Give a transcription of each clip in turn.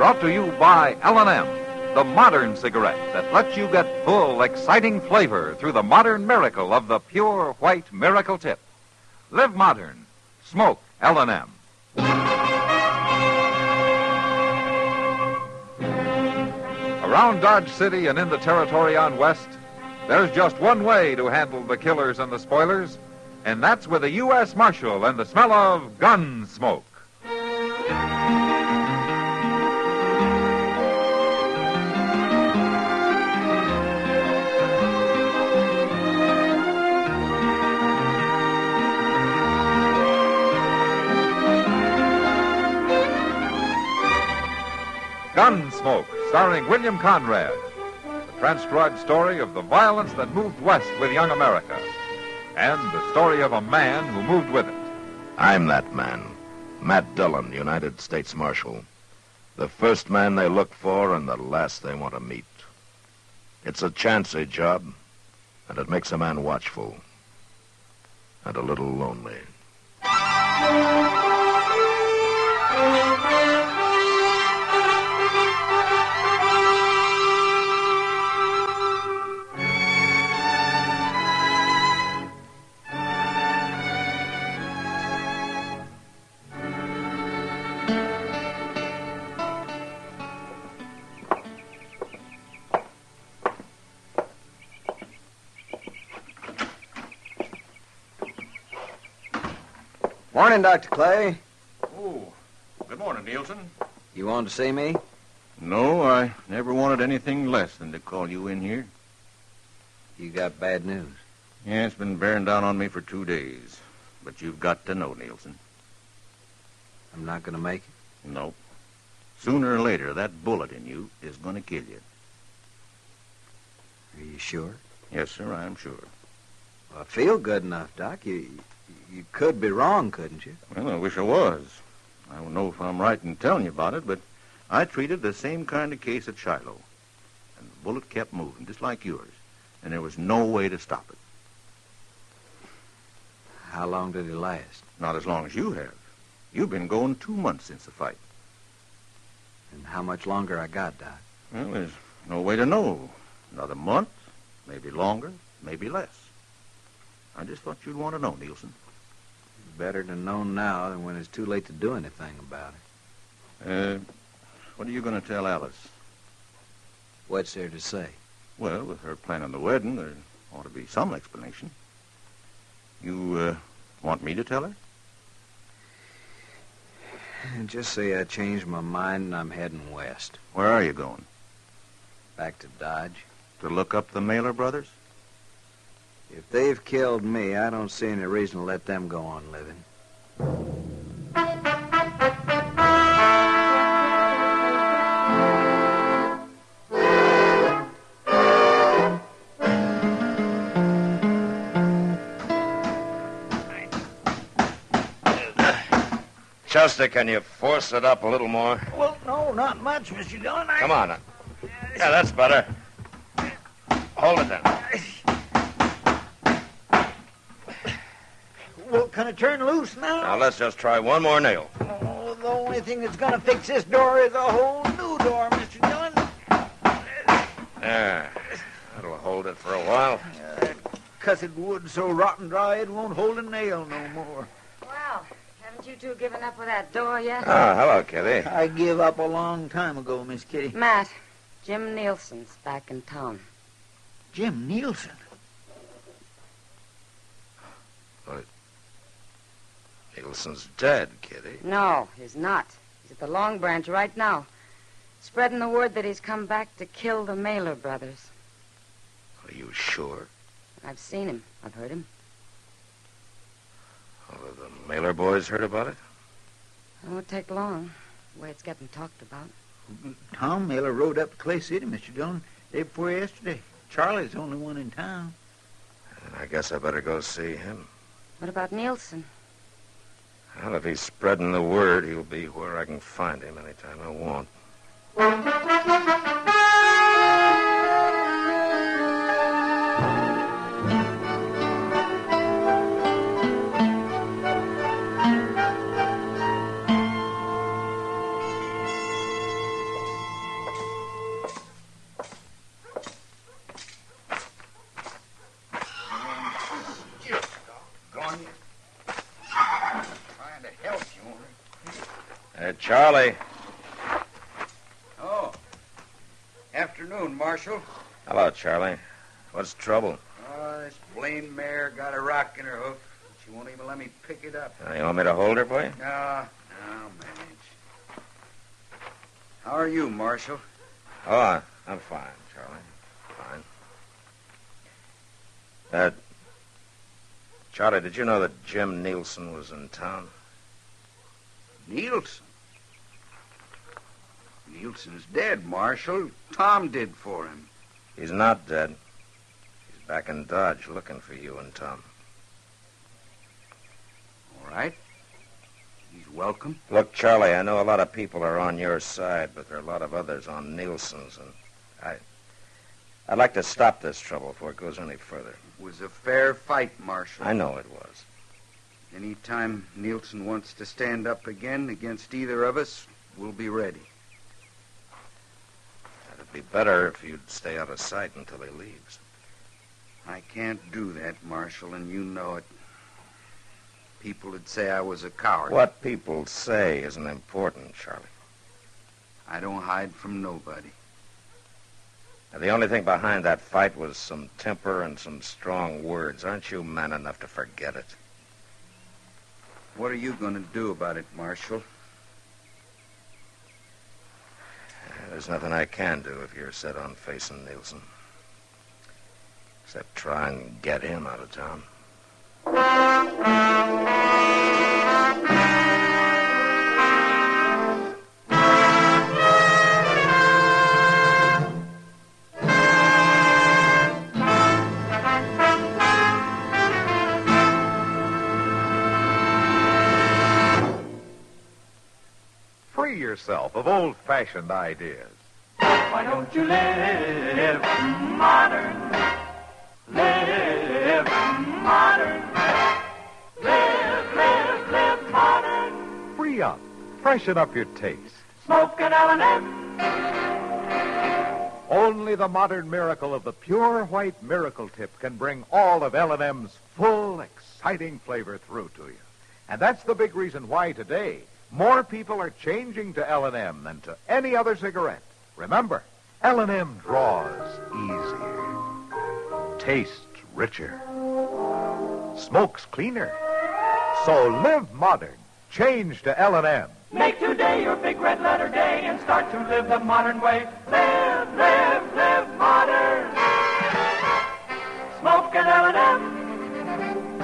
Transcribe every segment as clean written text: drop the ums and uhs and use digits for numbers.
Brought to you by L&M, the modern cigarette that lets you get full, exciting flavor through the modern miracle of the pure white Miracle Tip. Live modern. Smoke L&M. Around Dodge City and in the territory on West, there's just one way to handle the killers and the spoilers, and that's with a U.S. Marshal and the smell of Gunsmoke. Gunsmoke, starring William Conrad. The transcribed story of the violence that moved west with young America. And the story of a man who moved with it. I'm that man. Matt Dillon, United States Marshal. The first man they look for and the last they want to meet. It's a chancy job, and it makes a man watchful. And a little lonely. Morning, Dr. Clay. Oh, good morning, Nielsen. You wanted to see me? No, I never wanted anything less than to call you in here. You got bad news. Yeah, it's been bearing down on me for 2 days. But you've got to know, Nielsen. I'm not going to make it? No. Sooner or later, that bullet in you is going to kill you. Are you sure? Yes, sir, I am sure. Well, I feel good enough, Doc. You could be wrong, couldn't you? Well, I wish I was. I don't know if I'm right in telling you about it, but I treated the same kind of case at Shiloh. And the bullet kept moving, just like yours. And there was no way to stop it. How long did it last? Not as long as you have. You've been going 2 months since the fight. And how much longer I got, Doc? Well, there's no way to know. Another month, maybe longer, maybe less. I just thought you'd want to know, Nielsen. Better to know now than when it's too late to do anything about it. What are you going to tell Alice? What's there to say? Well, with her planning the wedding, there ought to be some explanation. You, want me to tell her? Just say I changed my mind and I'm heading west. Where are you going? Back to Dodge. To look up the Mailer brothers? If they've killed me, I don't see any reason to let them go on living. Chester, can you force it up a little more? Well, no, not much, Mr. Dillon. Come on. Yeah, that's better. Hold it then. Well, can it turn loose now? Now, let's just try one more nail. Oh, the only thing that's going to fix this door is a whole new door, Mr. Dillon. There. That'll hold it for a while. That cussed wood's so rotten dry it won't hold a nail no more. Well, haven't you two given up with that door yet? Oh, hello, Kitty. I give up a long time ago, Miss Kitty. Matt, Jim Nielsen's back in town. Jim Nielsen? Nielsen's dead, Kitty. No, he's not. He's at the Long Branch right now, spreading the word that he's come back to kill the Mailer brothers. Are you sure? I've seen him. I've heard him. Oh, have the Mailer boys heard about it? It won't take long, the way it's getting talked about. Tom Mailer rode up to Clay City, Mr. Dillon, day before yesterday. Charlie's the only one in town. I guess I better go see him. What about Nielsen? Well, if he's spreading the word, he'll be where I can find him anytime I want. Charlie. Oh. Afternoon, Marshal. Hello, Charlie. What's the trouble? Oh, this blamed mare got a rock in her hoof. She won't even let me pick it up. You want me to hold her for you? No, I'll manage. How are you, Marshal? Oh, I'm fine, Charlie. Fine. Charlie, did you know that Jim Nielsen was in town? Nielsen? Nielsen's dead, Marshal. Tom did for him. He's not dead. He's back in Dodge looking for you and Tom. All right. He's welcome. Look, Charlie, I know a lot of people are on your side, but there are a lot of others on Nielsen's, and I'd like to stop this trouble before it goes any further. It was a fair fight, Marshal. I know it was. Any time Nielsen wants to stand up again against either of us, we'll be ready. It'd be better if you'd stay out of sight until he leaves. I can't do that, Marshal, and you know it. People would say I was a coward. What people say isn't important, Charlie. I don't hide from nobody. Now, the only thing behind that fight was some temper and some strong words. Aren't you man enough to forget it? What are you going to do about it, Marshal? There's nothing I can do if you're set on facing Nielsen. Except try and get him out of town. Free yourself of old-fashioned ideas. Why don't you live modern? Live modern. Live modern. Free up. Freshen up your taste. Smoke an L&M. Only the modern miracle of the pure white miracle tip can bring all of L&M's full, exciting flavor through to you. And that's the big reason why today more people are changing to L&M than to any other cigarette. Remember, L&M draws easier, tastes richer, smokes cleaner. So live modern. Change to L&M. Make today your big red letter day and start to live the modern way. Live modern. Smoke an L&M.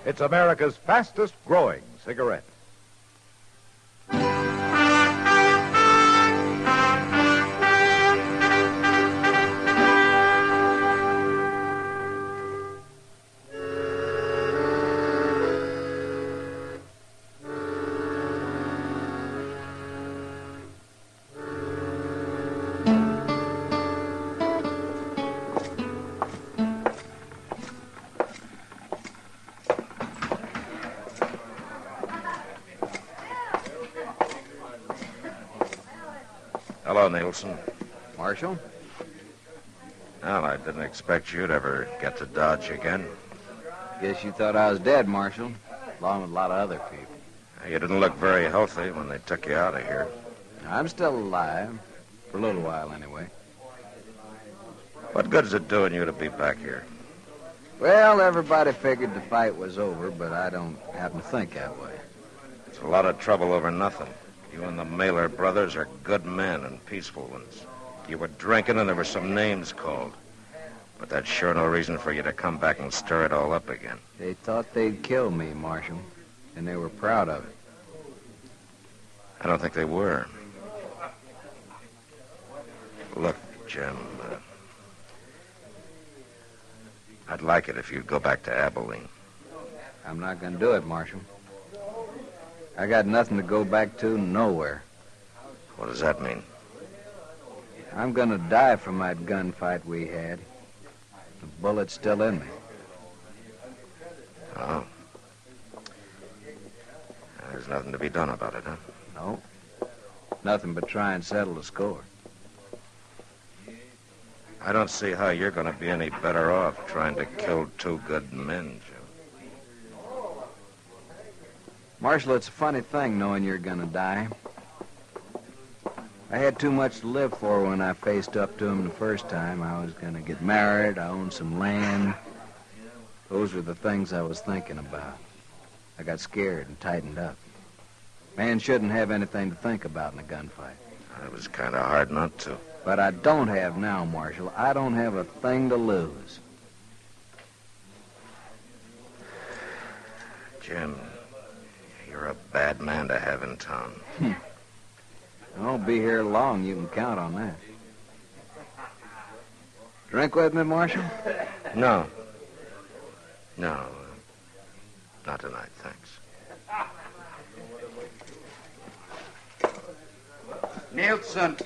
It's America's fastest growing cigarette. Hello, Nielsen. Marshal? Well, I didn't expect you'd ever get to Dodge again. Guess you thought I was dead, Marshal, along with a lot of other people. You didn't look very healthy when they took you out of here. I'm still alive, for a little while anyway. What good is it doing you to be back here? Well, everybody figured the fight was over, but I don't happen to think that way. It's a lot of trouble over nothing. You and the Mailer brothers are good men and peaceful ones. You were drinking and there were some names called. But that's sure no reason for you to come back and stir it all up again. They thought they'd kill me, Marshal, and they were proud of it. I don't think they were. Look, Jim, I'd like it if you'd go back to Abilene. I'm not going to do it, Marshal. I got nothing to go back to, nowhere. What does that mean? I'm going to die from that gunfight we had. The bullet's still in me. Oh. There's nothing to be done about it, huh? No. Nothing but try and settle the score. I don't see how you're going to be any better off trying to kill two good men, Jim. Marshal, it's a funny thing knowing you're gonna die. I had too much to live for when I faced up to him the first time. I was gonna get married, I owned some land. Those were the things I was thinking about. I got scared and tightened up. Man shouldn't have anything to think about in a gunfight. It was kind of hard not to. But I don't have now, Marshal. I don't have a thing to lose. Jim, you're a bad man to have in town. I won't be here long. You can count on that. Drink with me, Marshal? No. No. Not tonight, thanks. Nielsen.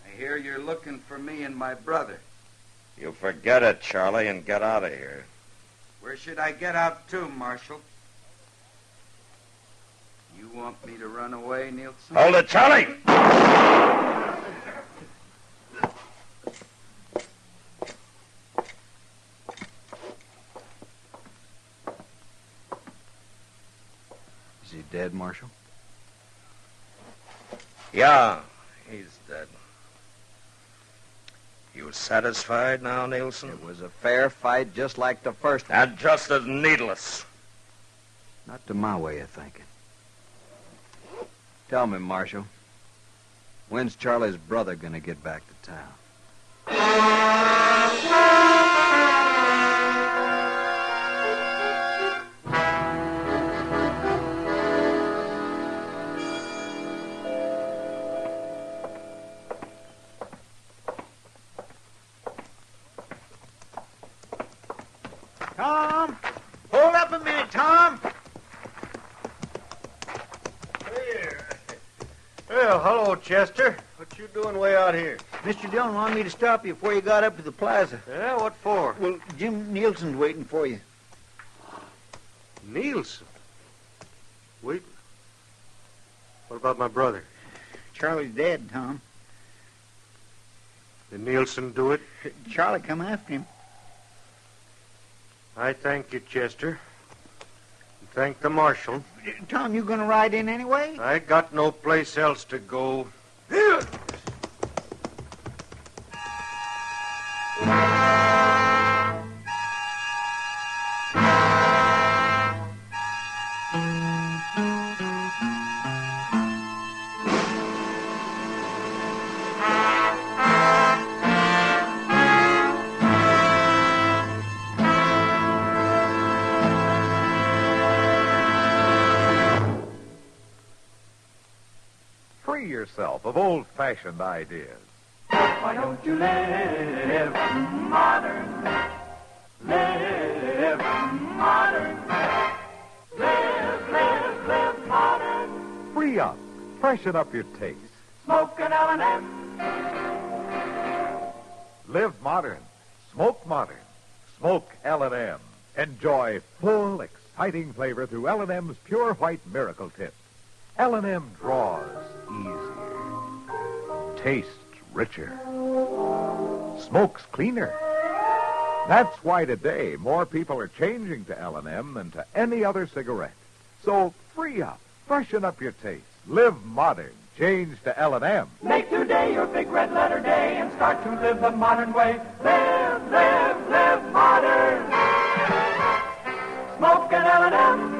I hear you're looking for me and my brother. You forget it, Charlie, and get out of here. Where should I get out to, Marshal? You want me to run away, Nielsen? Hold it, Charlie! Is he dead, Marshal? Yeah, he's dead. You satisfied now, Nielsen? It was a fair fight, just like the first one. And just as needless. Not to my way of thinking. Tell me, Marshal, when's Charlie's brother gonna get back to town? Tom! Hold up a minute, Tom! Here. Well, hello, Chester. What you doing way out here? Mr. Dillon wanted me to stop you before you got up to the plaza. Yeah, what for? Well, Jim Nielsen's waiting for you. Nielsen? Wait. What about my brother? Charlie's dead, Tom. Did Nielsen do it? Charlie come after him. I thank you, Chester. And thank the marshal. Tom, you gonna ride in anyway? I got no place else to go. Free yourself of old-fashioned ideas. Why don't you live modern? Live modern. Live modern. Free up. Freshen up your taste. Smoke an L&M. Live modern. Smoke modern. Smoke L&M. Enjoy full, exciting flavor through L&M's Pure White Miracle Tip. L&M draws easier. Tastes richer. Smokes cleaner. That's why today more people are changing to L&M than to any other cigarette. So free up. Freshen up your taste. Live modern. Change to L&M. Make today your big red letter day and start to live the modern way. Live modern. Smoke an L&M.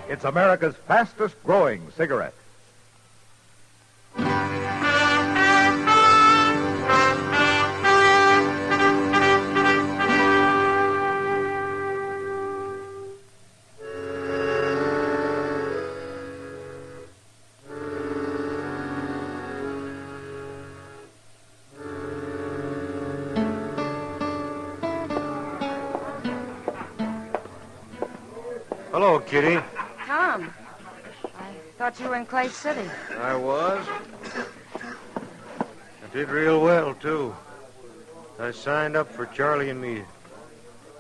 It's America's fastest growing cigarette. Hello, Kitty. Tom, I thought you were in Clay City. I was. I did real well, too. I signed up for Charlie and me to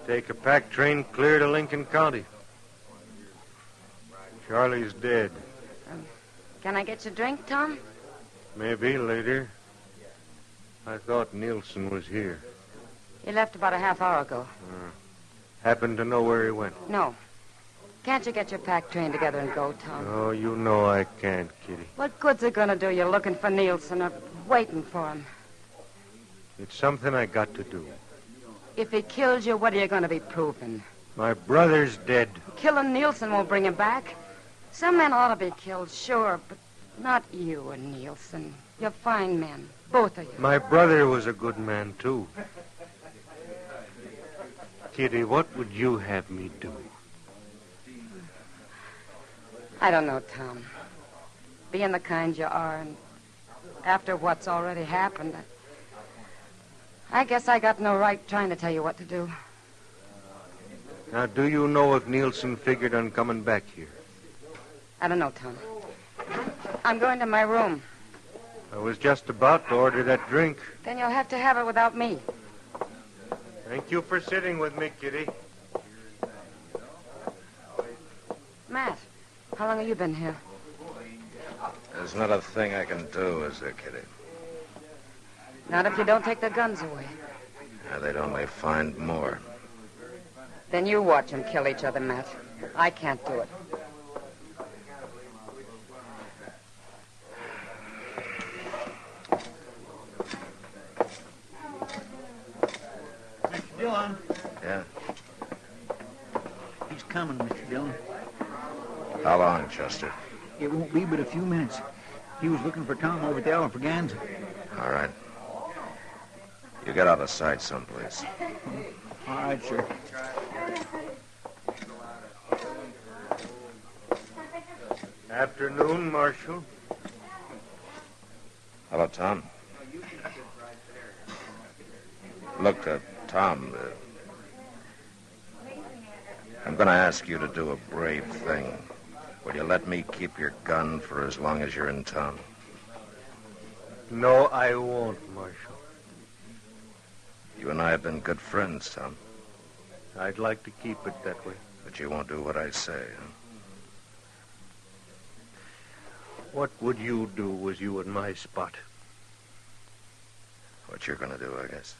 take a pack train clear to Lincoln County. Charlie's dead. Can I get you a drink, Tom? Maybe later. I thought Nielsen was here. He left about a half hour ago. Happen to know where he went? No. Can't you get your pack train together and go, Tom? Oh, you know I can't, Kitty. What good's it going to do you looking for Nielsen or waiting for him? It's something I got to do. If he kills you, what are you going to be proving? My brother's dead. Killing Nielsen won't bring him back. Some men ought to be killed, sure, but not you and Nielsen. You're fine men, both of you. My brother was a good man, too. Kitty, what would you have me do? I don't know, Tom. Being the kind you are, and after what's already happened, I guess I got no right trying to tell you what to do. Now, do you know if Nielsen figured on coming back here? I don't know, Tom. I'm going to my room. I was just about to order that drink. Then you'll have to have it without me. Thank you for sitting with me, Kitty. Matt, how long have you been here? There's not a thing I can do, is there, Kitty? Not if you don't take the guns away. Yeah, they'd only find more. Then you watch them kill each other, Matt. I can't do it. Mr. Dillon. Yeah? He's coming, Mr. Dillon. How long, Chester? It won't be but a few minutes. He was looking for Tom over at the Alfraganza. All right. You get out of sight someplace. All right, sir. Afternoon, Marshal. Hello, Tom. Look, Tom, I'm going to ask you to do a brave thing. Will you let me keep your gun for as long as you're in town? No, I won't, Marshal. You and I have been good friends, Tom. I'd like to keep it that way. But you won't do what I say, huh? What would you do was you in my spot? What you're going to do, I guess.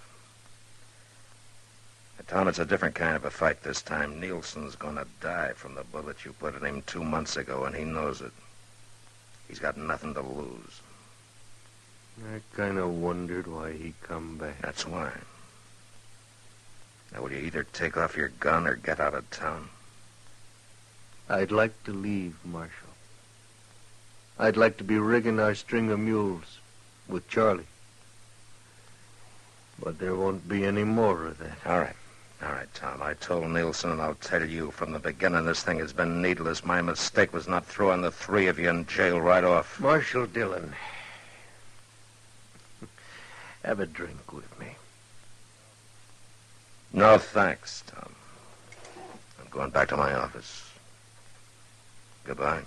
Tom, it's a different kind of a fight this time. Nielsen's going to die from the bullet you put in him 2 months ago, and he knows it. He's got nothing to lose. I kind of wondered why he come back. That's why. Now, will you either take off your gun or get out of town? I'd like to leave, Marshal. I'd like to be rigging our string of mules with Charlie. But there won't be any more of that. All right. All right, Tom. I told Nielsen, and I'll tell you from the beginning, this thing has been needless. My mistake was not throwing the three of you in jail right off. Marshal Dillon, have a drink with me. No, thanks, Tom. I'm going back to my office. Goodbye.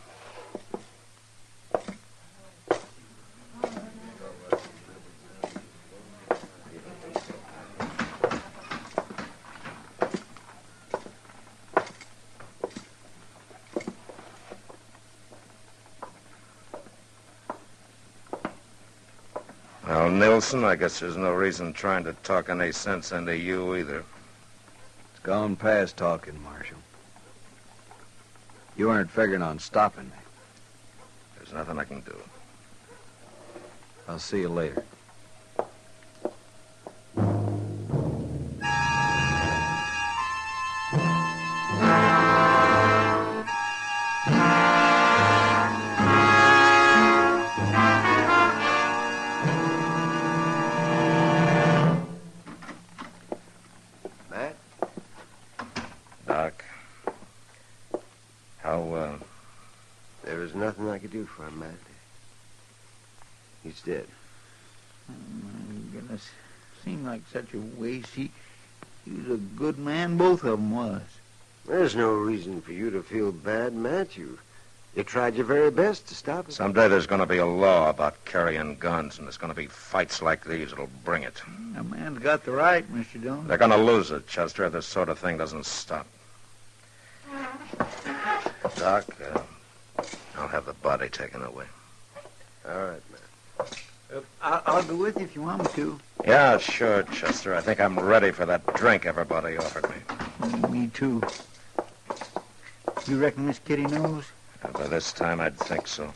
Well, Nielsen, I guess there's no reason trying to talk any sense into you either. It's gone past talking, Marshal. You aren't figuring on stopping me. There's nothing I can do. I'll see you later. Doc, There was nothing I could do for him, Matt. He's dead. Oh, my goodness. Seemed like such a waste. He was a good man, both of them was. There's no reason for you to feel bad, Matt. You tried your very best to stop it. someday there's going to be a law about carrying guns, and there's going to be fights like these that'll bring it. A man's got the right, Mr. Dillon. They're going to lose it, Chester, if this sort of thing doesn't stop. Doc, I'll have the body taken away. All right, Matt. I'll go with you if you want me to. Yeah, sure, Chester. I think I'm ready for that drink everybody offered me. Me too. You reckon Miss Kitty knows? By this time, I'd think so.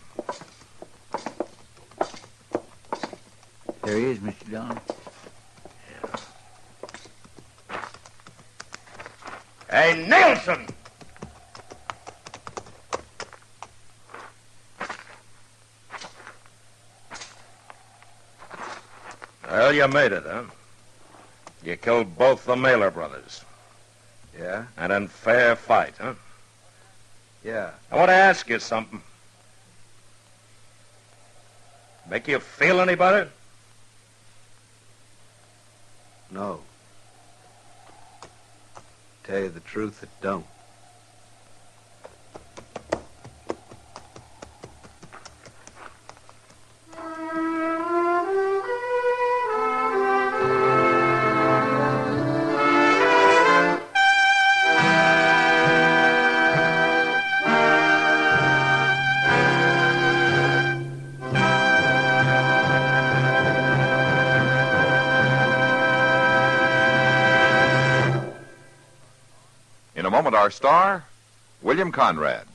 There he is, Mr. Dillon. Hey, Nielsen! Well, you made it, huh? You killed both the Mailer brothers. Yeah? And in fair fight, huh? Yeah. I want to ask you something. Make you feel any better? No. Tell you the truth, it don't. In a moment, our star, William Conrad.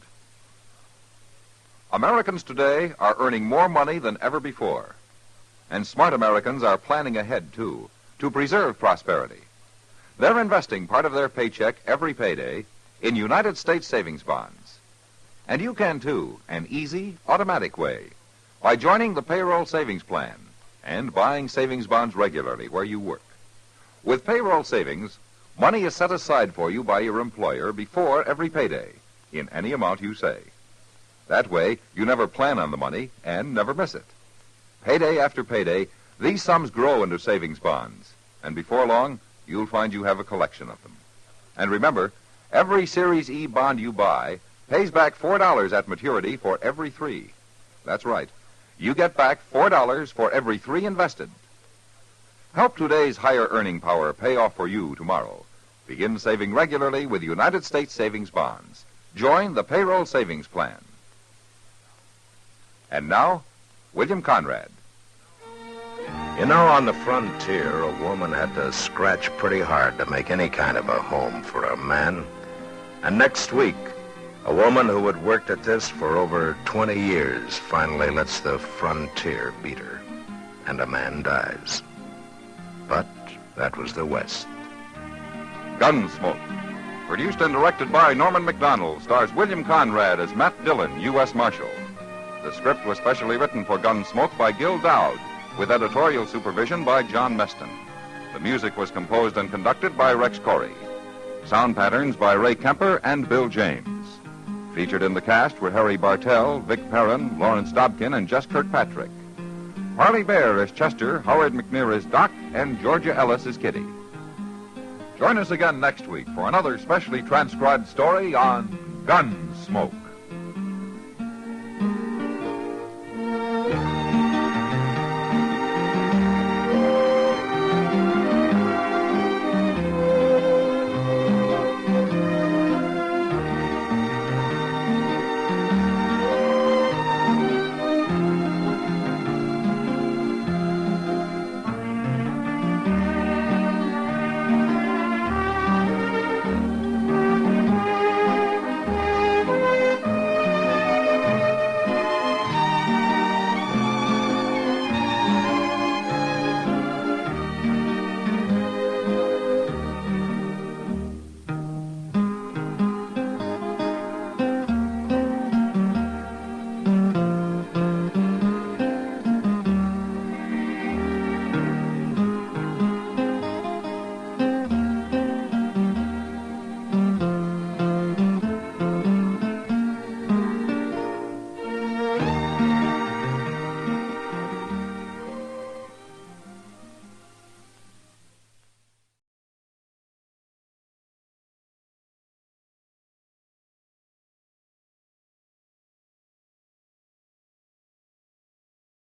Americans today are earning more money than ever before. And smart Americans are planning ahead, too, to preserve prosperity. They're investing part of their paycheck every payday in United States savings bonds. And you can, too, an easy, automatic way, by joining the payroll savings plan and buying savings bonds regularly where you work. With payroll savings, money is set aside for you by your employer before every payday, in any amount you say. That way, you never plan on the money and never miss it. Payday after payday, these sums grow into savings bonds, and before long, you'll find you have a collection of them. And remember, every Series E bond you buy pays back $4 at maturity for every 3. That's right. You get back $4 for every 3 invested. Help today's higher earning power pay off for you tomorrow. Begin saving regularly with United States savings bonds. Join the payroll savings plan. And now, William Conrad. You know, on the frontier, a woman had to scratch pretty hard to make any kind of a home for a man. And next week, a woman who had worked at this for over 20 years finally lets the frontier beat her, and a man dies. But that was the West. Gunsmoke. Produced and directed by Norman McDonald, stars William Conrad as Matt Dillon, U.S. Marshal. The script was specially written for Gunsmoke by Gil Dowd, with editorial supervision by John Meston. The music was composed and conducted by Rex Corey. Sound patterns by Ray Kemper and Bill James. Featured in the cast were Harry Bartell, Vic Perrin, Lawrence Dobkin, and Jess Kirkpatrick. Harley Bear is Chester, Howard McNear is Doc, and Georgia Ellis is Kitty. Join us again next week for another specially transcribed story on Gunsmoke.